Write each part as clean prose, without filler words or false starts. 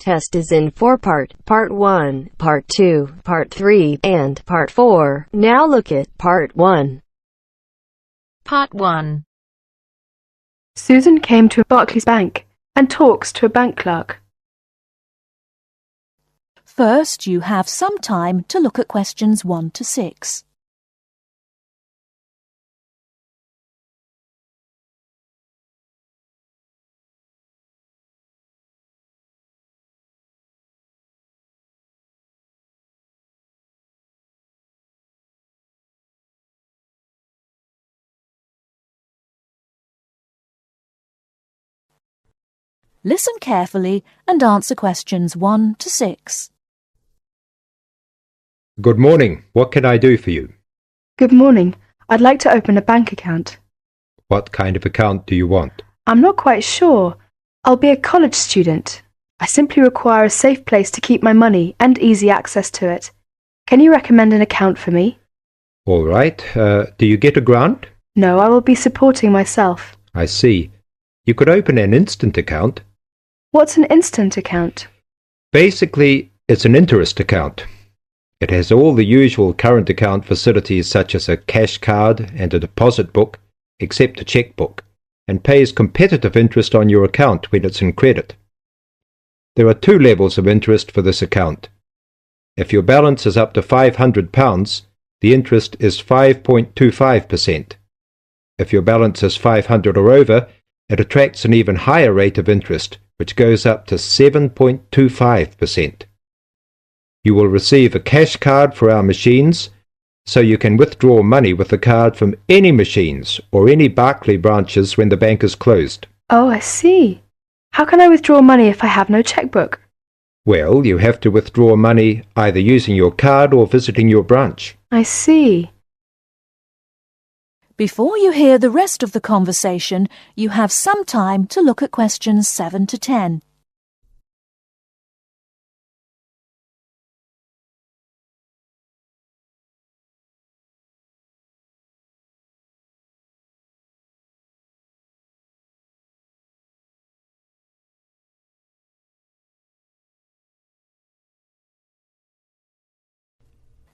test is in 4 parts: Part 1, Part 2, Part 3, and Part 4. Now look at Part 1. Part 1. Susan came to Barclays Bank and talks to a bank clerk. First, you have some time to look at questions 1 to 6. Listen carefully and answer questions 1 to 6. Good morning. What can I do for you? Good morning. I'd like to open a bank account. What kind of account do you want? I'm not quite sure. I'll be a college student. I simply require a safe place to keep my money and easy access to it. Can you recommend an account for me? All right. Do you get a grant? No, I will be supporting myself. I see. You could open an instant account. What's an instant account? Basically, it's an interest account. It has all the usual current account facilities such as a cash card and a deposit book, except a checkbook, and pays competitive interest on your account when it's in credit. There are 2 levels of interest for this account. If your balance is up to £500, the interest is 5.25%. If your balance is 500 or over, it attracts an even higher rate of interest, which goes up to 7.25%. You will receive a cash card for our machines, so you can withdraw money with the card from any machines or any Barclays branches when the bank is closed. Oh, I see. How can I withdraw money if I have no checkbook? Well, you have to withdraw money either using your card or visiting your branch. I see. Before you hear the rest of the conversation, you have some time to look at questions 7 to 10.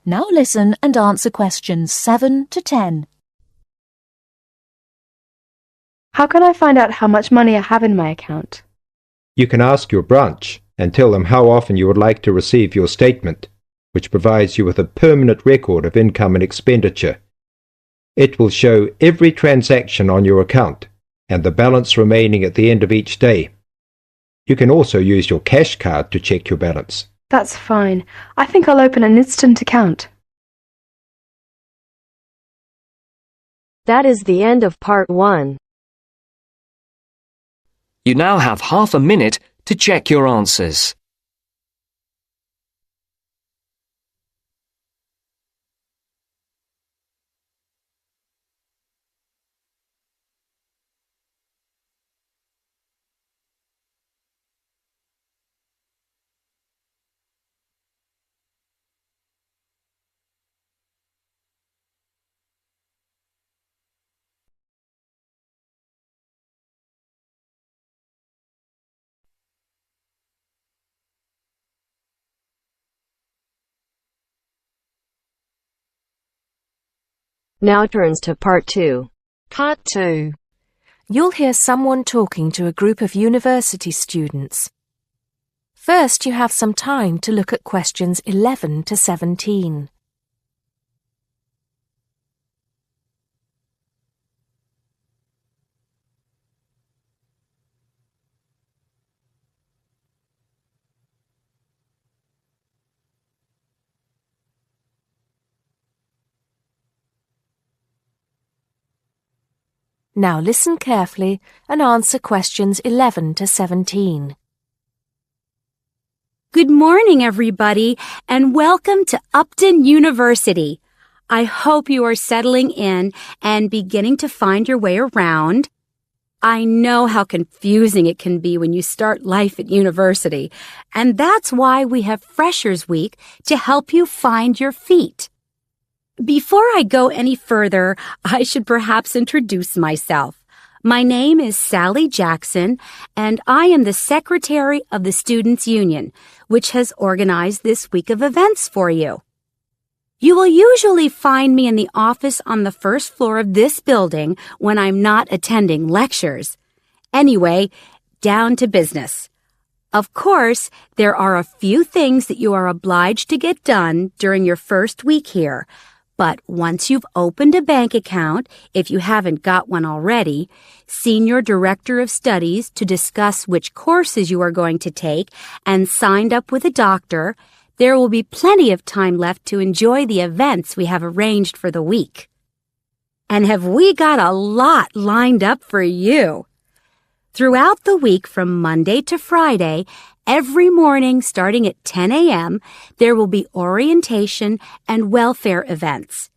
Now listen and answer questions 7 to 10. How can I find out how much money I have in my account? You can ask your branch and tell them how often you would like to receive your statement, which provides you with a permanent record of income and expenditure. It will show every transaction on your account and the balance remaining at the end of each day. You can also use your cash card to check your balance. That's fine. I think I'll open an instant account. That is the end of Part 1. You now have half a minute to check your answers. Now turns to Part 2. Part 2. You'll hear someone talking to a group of university students. First, you have some time to look at questions 11 to 17. Now listen carefully and answer questions 11 to 17. Good morning, everybody, and welcome to Upton University. I hope you are settling in and beginning to find your way around. I know how confusing it can be when you start life at university, and that's why we have Freshers Week to help you find your feet. Before I go any further, I should perhaps introduce myself. My name is Sally Jackson, and I am the Secretary of the Students' Union, which has organized this week of events for you. You will usually find me in the office on the first floor of this building when I'm not attending lectures. Anyway, down to business. Of course, there are a few things that you are obliged to get done during your first week here. But once you've opened a bank account, if you haven't got one already, seen your director of studies to discuss which courses you are going to take, and signed up with a doctor, there will be plenty of time left to enjoy the events we have arranged for the week. And have we got a lot lined up for you? Throughout the week from Monday to Friday, every morning starting at 10 a.m., there will be orientation and welfare events.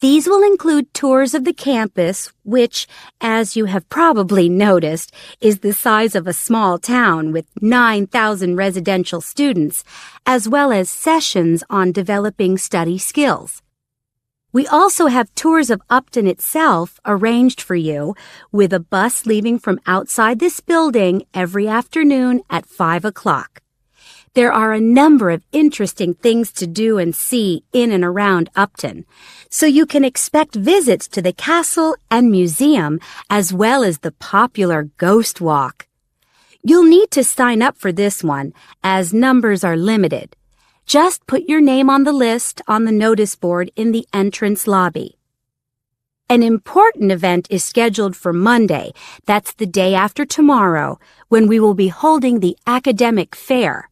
These will include tours of the campus, which, as you have probably noticed, is the size of a small town with 9,000 residential students, as well as sessions on developing study skills. We also have tours of Upton itself arranged for you, with a bus leaving from outside this building every afternoon at 5 o'clock. There are a number of interesting things to do and see in and around Upton, so you can expect visits to the castle and museum as well as the popular Ghost Walk. You'll need to sign up for this one, as numbers are limited. Just put your name on the list on the notice board in the entrance lobby. An important event is scheduled for Monday, that's the day after tomorrow, when we will be holding the academic fair.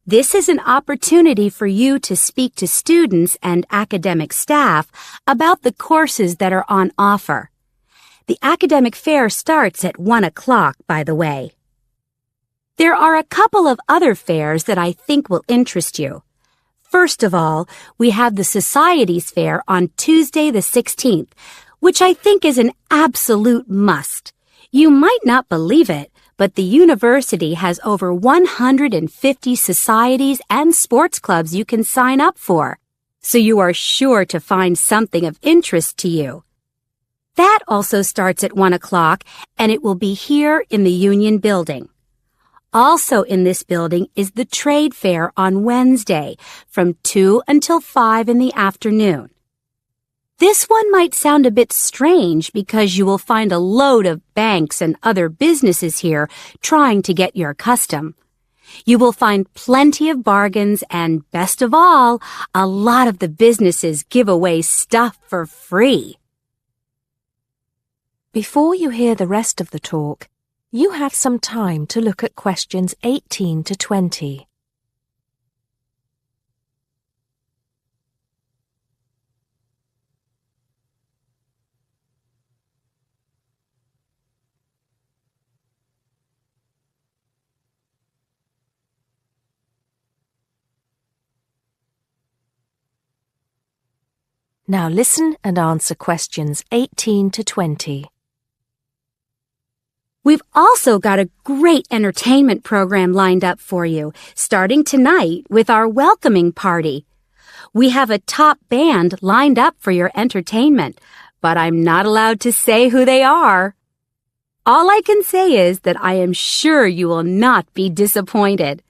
This is an opportunity for you to speak to students and academic staff about the courses that are on offer. The academic fair starts at 1 o'clock, by the way. There are a couple of other fairs that I think will interest you. First of all, we have the Societies Fair on Tuesday the 16th, which I think is an absolute must. You might not believe it, but the university has over 150 societies and sports clubs you can sign up for, so you are sure to find something of interest to you. That also starts at 1 o'clock, and it will be here in the Union Building. Also in this building is the Trade Fair on Wednesday from 2 until 5 in the afternoon. This one might sound a bit strange because you will find a load of banks and other businesses here trying to get your custom. You will find plenty of bargains and, best of all, a lot of the businesses give away stuff for free. Before you hear the rest of the talk, you have some time to look at questions 18 to 20. Now listen and answer questions 18 to 20. We've also got a great entertainment program lined up for you, starting tonight with our welcoming party. We have a top band lined up for your entertainment, but I'm not allowed to say who they are. All I can say is that I am sure you will not be disappointed.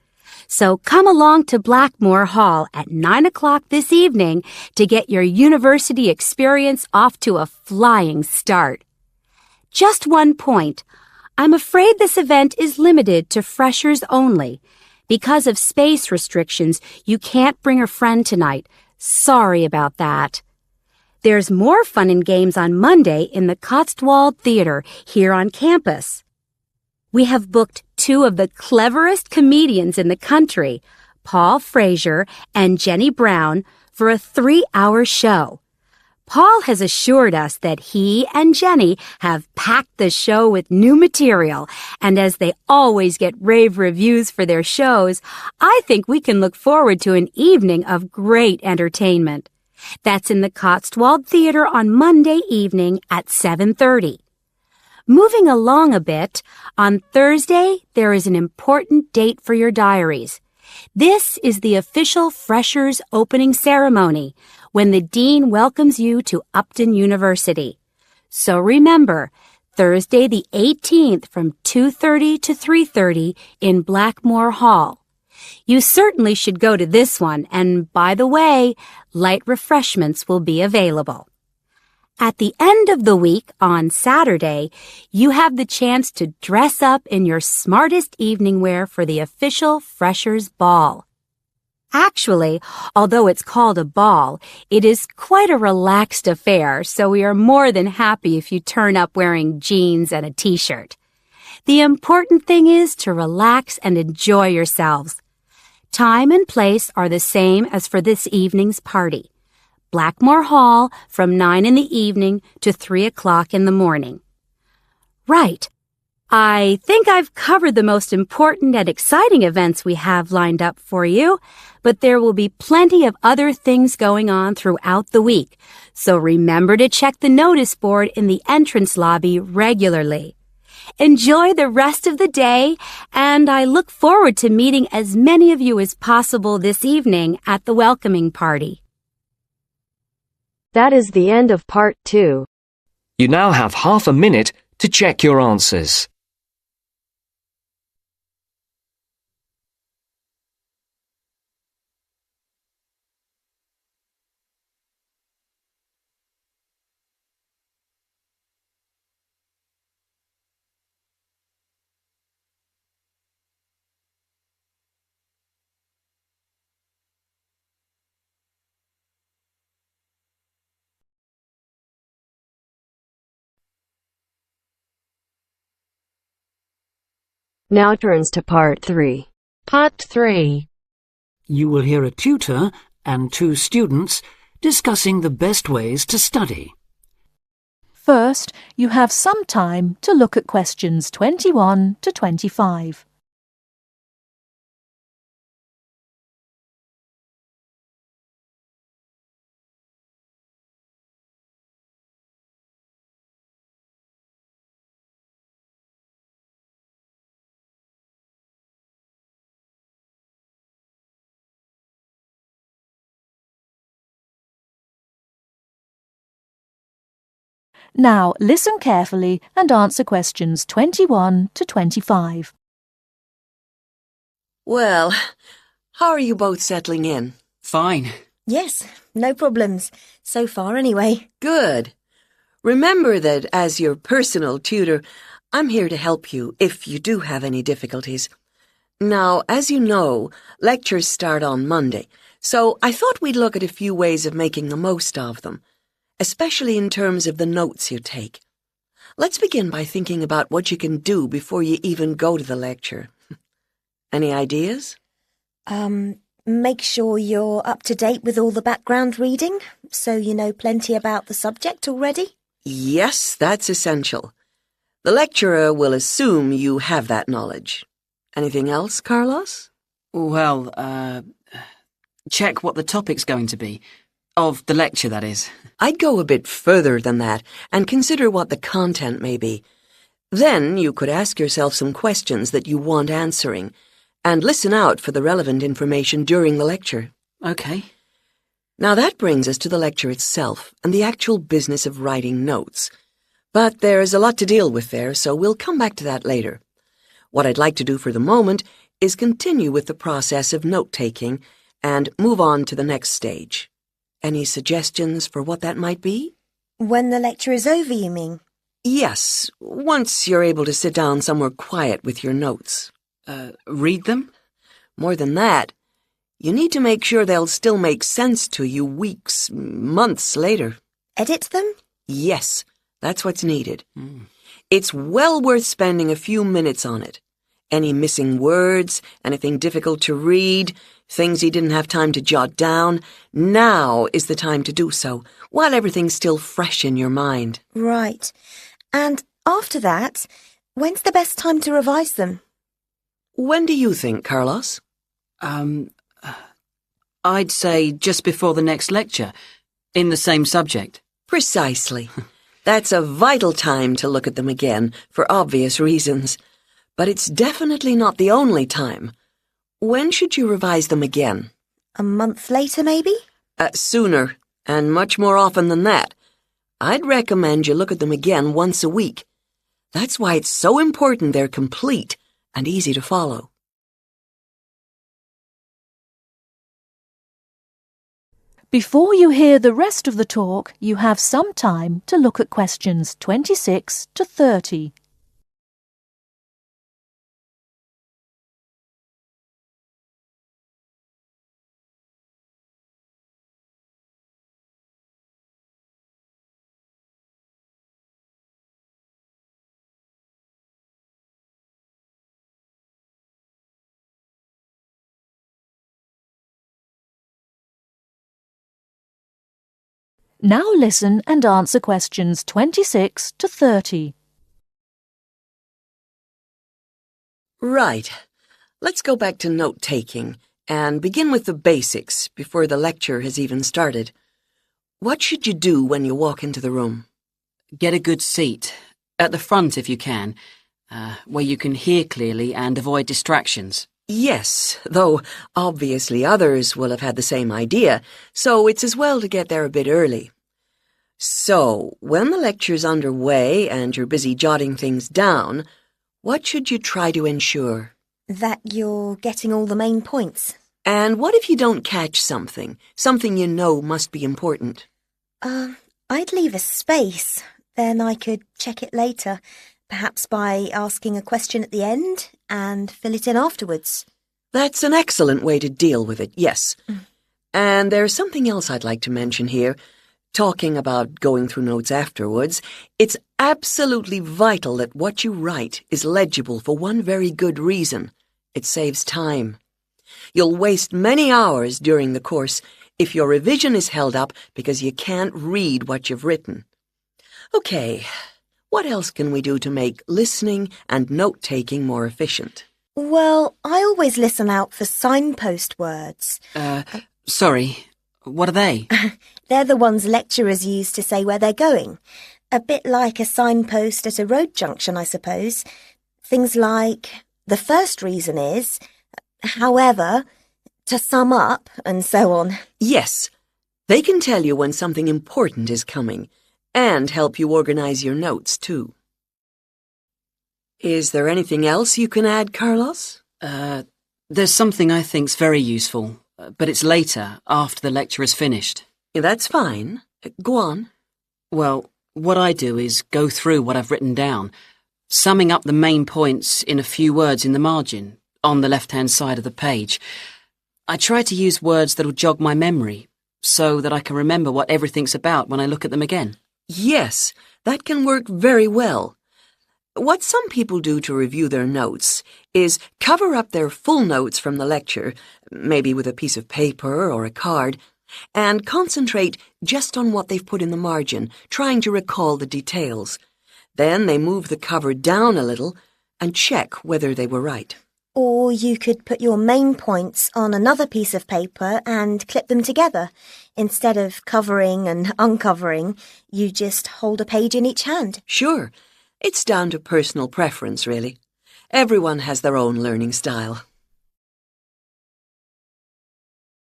So come along to Blackmore Hall at 9 o'clock this evening to get your university experience off to a flying start. Just one point. I'm afraid this event is limited to freshers only. Because of space restrictions, you can't bring a friend tonight. Sorry about that. There's more fun and games on Monday in the Cotswold Theater here on campus. We have booked two of the cleverest comedians in the country, Paul Frazier and Jenny Brown, for a 3-hour show. Paul has assured us that he and Jenny have packed the show with new material, and as they always get rave reviews for their shows, I think we can look forward to an evening of great entertainment. That's in the Cotswold Theater on Monday evening at 7:30. Moving along a bit, on Thursday there is an important date for your diaries. This is the official Freshers opening ceremony, when the dean welcomes you to Upton University. So remember, Thursday the 18th from 2:30 to 3:30 in Blackmore Hall. You certainly should go to this one, and by the way, light refreshments will be available. At the end of the week, on Saturday, you have the chance to dress up in your smartest evening wear for the official Freshers' Ball. Actually, although it's called a ball, it is quite a relaxed affair, so we are more than happy if you turn up wearing jeans and a t-shirt. The important thing is to relax and enjoy yourselves. Time and place are the same as for this evening's party. Blackmore Hall from 9 in the evening to 3 o'clock in the morning. Right. I think I've covered the most important and exciting events we have lined up for you, but there will be plenty of other things going on throughout the week, so remember to check the notice board in the entrance lobby regularly. Enjoy the rest of the day, and I look forward to meeting as many of you as possible this evening at the welcoming party. That is the end of part 2. You now have half a minute to check your answers. Now turns to part 3. Part 3. You will hear a tutor and 2 students discussing the best ways to study. First, you have some time to look at questions 21 to 25. Now listen carefully and answer questions 21 to 25. Well, how are you both settling in? Fine. Yes, no problems. So far, anyway. Good. Remember that as your personal tutor, I'm here to help you if you do have any difficulties. Now, as you know, lectures start on Monday, so I thought we'd look at a few ways of making the most of them, especially in terms of the notes you take. Let's begin by thinking about what you can do before you even go to the lecture. Any ideas? Make sure you're up to date with all the background reading, so you know plenty about the subject already. Yes, that's essential. The lecturer will assume you have that knowledge. Anything else, Carlos? Well, check what the topic's going to be. Of the lecture, that is. I'd go a bit further than that and consider what the content may be. Then you could ask yourself some questions that you want answering and listen out for the relevant information during the lecture. Okay. Now that brings us to the lecture itself and the actual business of writing notes. But there's a lot to deal with there, so we'll come back to that later. What I'd like to do for the moment is continue with the process of note-taking and move on to the next stage. Any suggestions for what that might be? When the lecture is over, you mean? Yes, once you're able to sit down somewhere quiet with your notes. Read them? More than that, you need to make sure they'll still make sense to you weeks, months later. Edit them? Yes, that's what's needed. It's well worth spending a few minutes on it. Any missing words, anything difficult to read, things you didn't have time to jot down, now is the time to do so, while everything's still fresh in your mind. Right. And after that, when's the best time to revise them? When do you think, Carlos? I'd say just before the next lecture, in the same subject. Precisely. That's a vital time to look at them again, for obvious reasons. But it's definitely not the only time. When should you revise them again? A month later, maybe? Sooner, and much more often than that. I'd recommend you look at them again once a week. That's why it's so important they're complete and easy to follow. Before you hear the rest of the talk, you have some time to look at questions 26 to 30. Now listen and answer questions 26 to 30. Right. Let's go back to note-taking and begin with the basics before the lecture has even started. What should you do when you walk into the room? Get a good seat, at the front if you can, where you can hear clearly and avoid distractions. Yes, though obviously others will have had the same idea, so it's as well to get there a bit early. So, when the lecture's underway and you're busy jotting things down, what should you try to ensure? That you're getting all the main points. And what if you don't catch something you know must be important? I'd leave a space. Then I could check it later, perhaps by asking a question at the end and fill it in afterwards. That's an excellent way to deal with it, yes. And there's something else I'd like to mention here. Talking about going through notes afterwards, it's absolutely vital that what you write is legible for one very good reason. It saves time. You'll waste many hours during the course if your revision is held up because you can't read what you've written. Okay, what else can we do to make listening and note-taking more efficient? Well, I always listen out for signpost words. Sorry, what are they? They're the ones lecturers use to say where they're going. A bit like a signpost at a road junction, I suppose. Things like, the first reason is, however, to sum up, and so on. Yes, they can tell you when something important is coming, and help you organize your notes, too. Is there anything else you can add, Carlos? There's something I think's very useful, but it's later, after the lecture is finished. That's fine. Go on. Well, what I do is go through what I've written down, summing up the main points in a few words in the margin, on the left-hand side of the page. I try to use words that'll jog my memory, so that I can remember what everything's about when I look at them again. Yes, that can work very well. What some people do to review their notes is cover up their full notes from the lecture, maybe with a piece of paper or a card, and concentrate just on what they've put in the margin, trying to recall the details. Then they move the cover down a little and check whether they were right. Or you could put your main points on another piece of paper and clip them together. Instead of covering and uncovering, you just hold a page in each hand. Sure. It's down to personal preference, really. Everyone has their own learning style.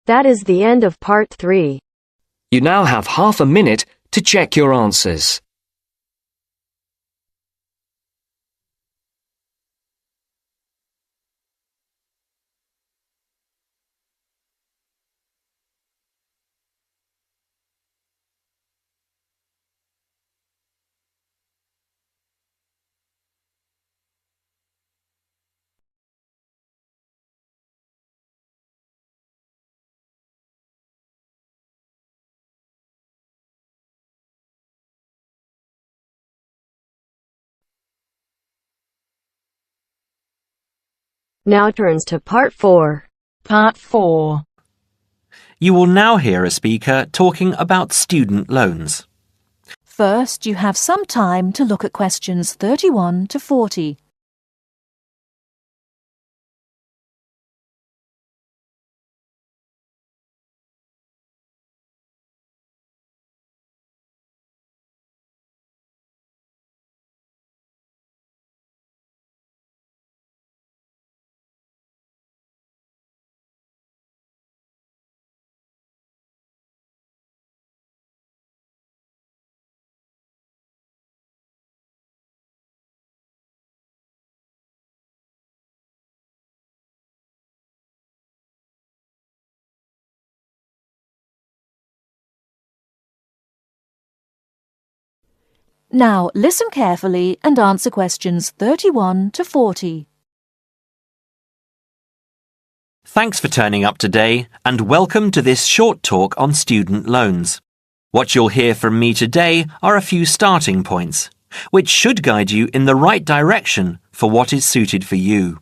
That is the end of part 3. You now have half a minute to check your answers. Now turns to part 4. Part 4. You will now hear a speaker talking about student loans. First, you have some time to look at questions 31 to 40. Now listen carefully and answer questions 31 to 40. Thanks for turning up today and welcome to this short talk on student loans. What you'll hear from me today are a few starting points, which should guide you in the right direction for what is suited for you.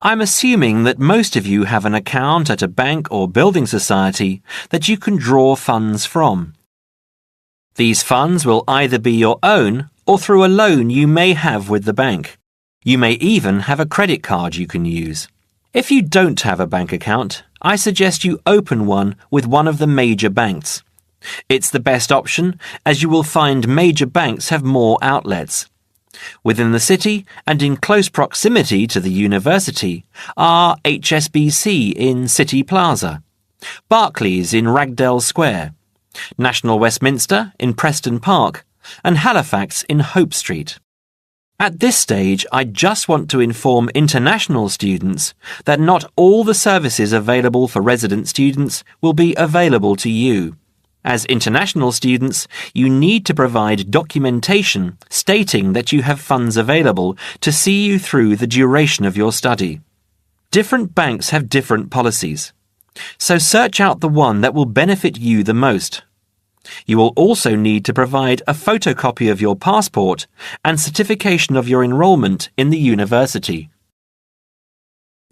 I'm assuming that most of you have an account at a bank or building society that you can draw funds from. These funds will either be your own or through a loan you may have with the bank. You may even have a credit card you can use. If you don't have a bank account, I suggest you open one with one of the major banks. It's the best option as you will find major banks have more outlets. Within the city and in close proximity to the university are HSBC in City Plaza, Barclays in Ragdale Square, National Westminster in Preston Park, and Halifax in Hope Street. At this stage, I just want to inform international students that not all the services available for resident students will be available to you. As international students, you need to provide documentation stating that you have funds available to see you through the duration of your study. Different banks have different policies, so search out the one that will benefit you the most. You will also need to provide a photocopy of your passport and certification of your enrolment in the university.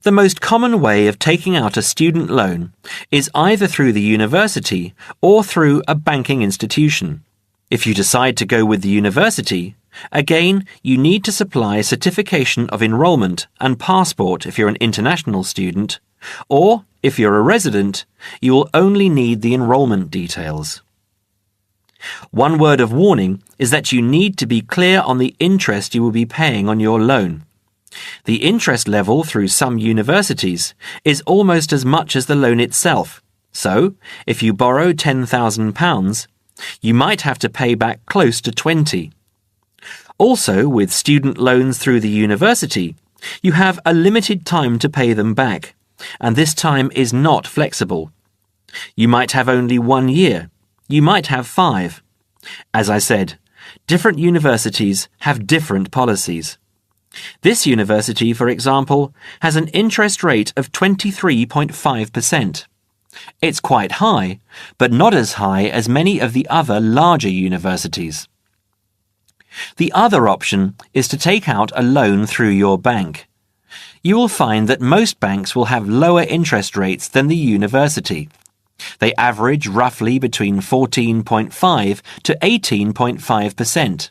The most common way of taking out a student loan is either through the university or through a banking institution. If you decide to go with the university, again, you need to supply a certification of enrolment and passport if you're an international student, or if you're a resident, you will only need the enrolment details. One word of warning is that you need to be clear on the interest you will be paying on your loan. The interest level through some universities is almost as much as the loan itself, so if you borrow £10,000, you might have to pay back close to 20. Also, with student loans through the university, you have a limited time to pay them back, and this time is not flexible. You might have only 1 year. You might have 5. As I said, different universities have different policies. This university, for example, has an interest rate of 23.5%. It's quite high, but not as high as many of the other larger universities. The other option is to take out a loan through your bank. You will find that most banks will have lower interest rates than the university. They average roughly between 14.5 to 18.5%.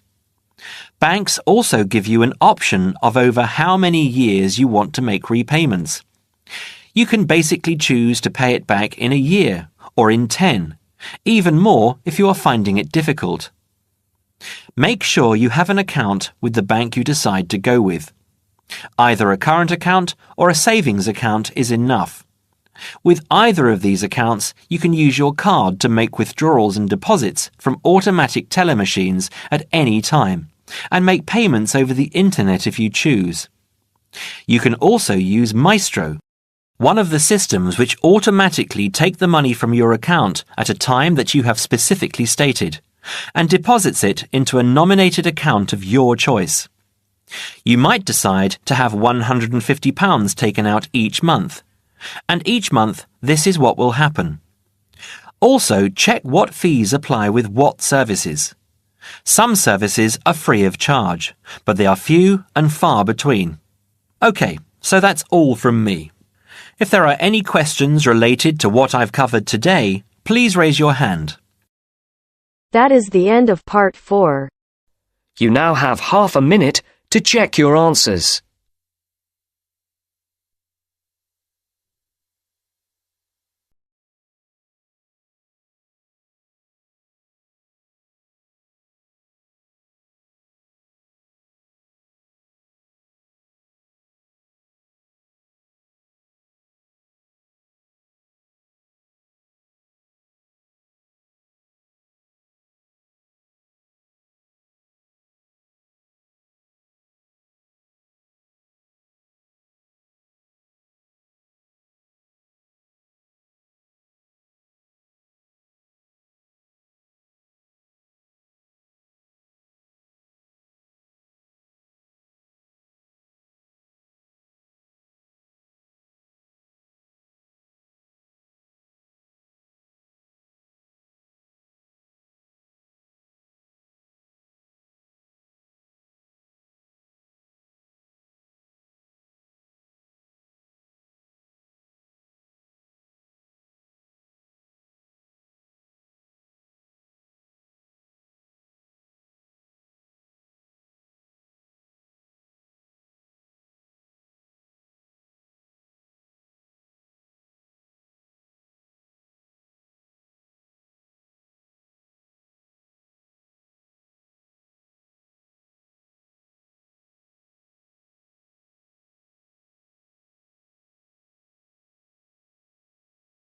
Banks also give you an option of over how many years you want to make repayments. You can basically choose to pay it back in a year or in 10, even more if you are finding it difficult. Make sure you have an account with the bank you decide to go with. Either a current account or a savings account is enough. With either of these accounts, you can use your card to make withdrawals and deposits from automatic teller machines at any time, and make payments over the internet if you choose. You can also use Maestro, one of the systems which automatically take the money from your account at a time that you have specifically stated, and deposits it into a nominated account of your choice. You might decide to have £150 taken out each month, and each month this is what will happen. Also, check what fees apply with what services. Some services are free of charge, but they are few and far between. OK, so that's all from me. If there are any questions related to what I've covered today, please raise your hand. That is the end of part 4. You now have half a minute to check your answers.